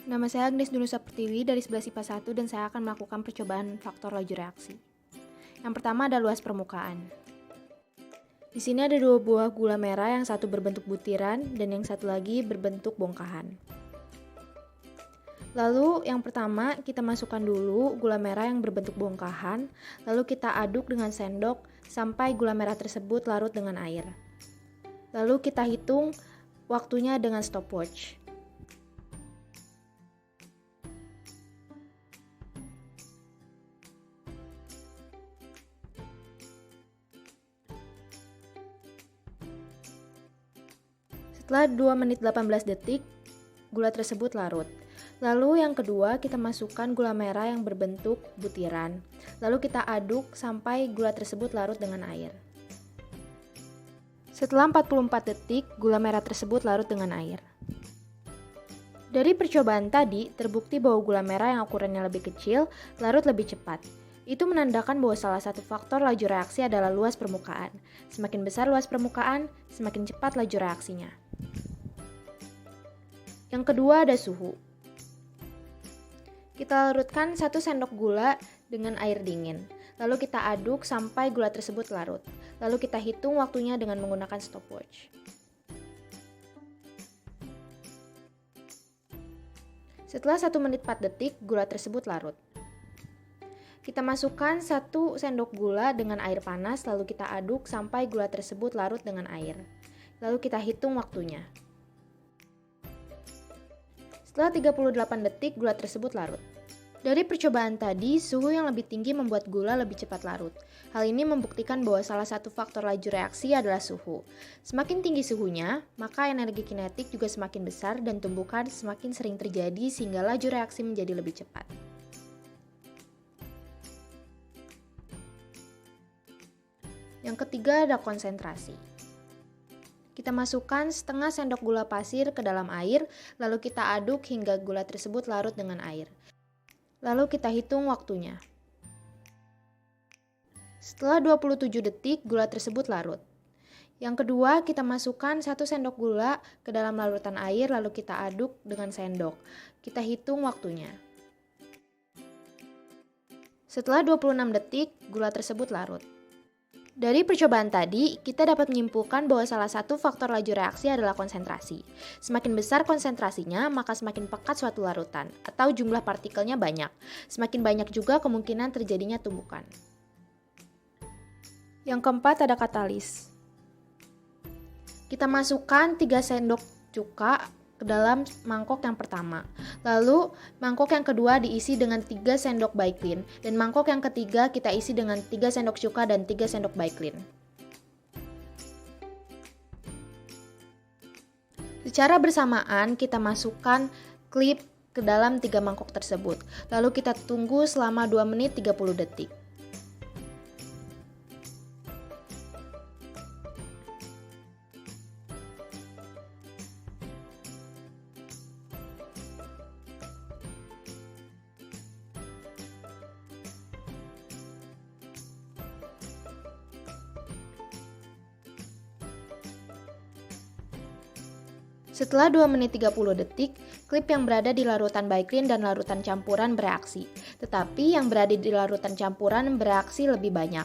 Nama saya Agnes Dunusa Pertiwi dari 11 IPA 1 dan saya akan melakukan percobaan faktor laju reaksi. Yang pertama ada luas permukaan. Di sini ada dua buah gula merah, yang satu berbentuk butiran dan yang satu lagi berbentuk bongkahan. Lalu yang pertama kita masukkan dulu gula merah yang berbentuk bongkahan, lalu kita aduk dengan sendok sampai gula merah tersebut larut dengan air. Lalu kita hitung waktunya dengan stopwatch. Setelah 2 menit 18 detik, gula tersebut larut. Lalu yang kedua, kita masukkan gula merah yang berbentuk butiran. Lalu kita aduk sampai gula tersebut larut dengan air. Setelah 44 detik, gula merah tersebut larut dengan air. Dari percobaan tadi, terbukti bahwa gula merah yang ukurannya lebih kecil, larut lebih cepat. Itu menandakan bahwa salah satu faktor laju reaksi adalah luas permukaan. Semakin besar luas permukaan, semakin cepat laju reaksinya. Yang kedua ada suhu. Kita larutkan 1 sendok gula dengan air dingin. Lalu kita aduk sampai gula tersebut larut. Lalu kita hitung waktunya dengan menggunakan stopwatch. Setelah 1 menit 4 detik, gula tersebut larut. Kita masukkan 1 sendok gula dengan air panas, lalu kita aduk sampai gula tersebut larut dengan air. Lalu kita hitung waktunya. Setelah 38 detik, gula tersebut larut. Dari percobaan tadi, suhu yang lebih tinggi membuat gula lebih cepat larut. Hal ini membuktikan bahwa salah satu faktor laju reaksi adalah suhu. Semakin tinggi suhunya, maka energi kinetik juga semakin besar dan tumbukan semakin sering terjadi sehingga laju reaksi menjadi lebih cepat. Yang ketiga ada konsentrasi. Kita masukkan setengah sendok gula pasir ke dalam air, lalu kita aduk hingga gula tersebut larut dengan air. Lalu kita hitung waktunya. Setelah 27 detik, gula tersebut larut. Yang kedua, kita masukkan 1 sendok gula ke dalam larutan air, lalu kita aduk dengan sendok. Kita hitung waktunya. Setelah 26 detik, gula tersebut larut. Dari percobaan tadi, kita dapat menyimpulkan bahwa salah satu faktor laju reaksi adalah konsentrasi. Semakin besar konsentrasinya, maka semakin pekat suatu larutan, atau jumlah partikelnya banyak. Semakin banyak juga kemungkinan terjadinya tumbukan. Yang keempat ada katalis. Kita masukkan 3 sendok cuka ke dalam mangkok yang pertama. Lalu mangkok yang kedua diisi dengan 3 sendok baiklin dan mangkok yang ketiga kita isi dengan 3 sendok cuka dan 3 sendok baiklin. Secara bersamaan kita masukkan klip ke dalam 3 mangkok tersebut. Lalu kita tunggu selama 2 menit 30 detik. Setelah 2 menit 30 detik, klip yang berada di larutan baiklin dan larutan campuran bereaksi. Tetapi yang berada di larutan campuran bereaksi lebih banyak.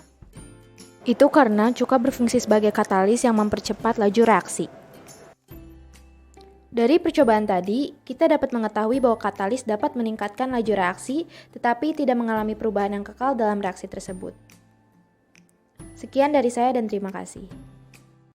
Itu karena cuka berfungsi sebagai katalis yang mempercepat laju reaksi. Dari percobaan tadi, kita dapat mengetahui bahwa katalis dapat meningkatkan laju reaksi, tetapi tidak mengalami perubahan yang kekal dalam reaksi tersebut. Sekian dari saya dan terima kasih.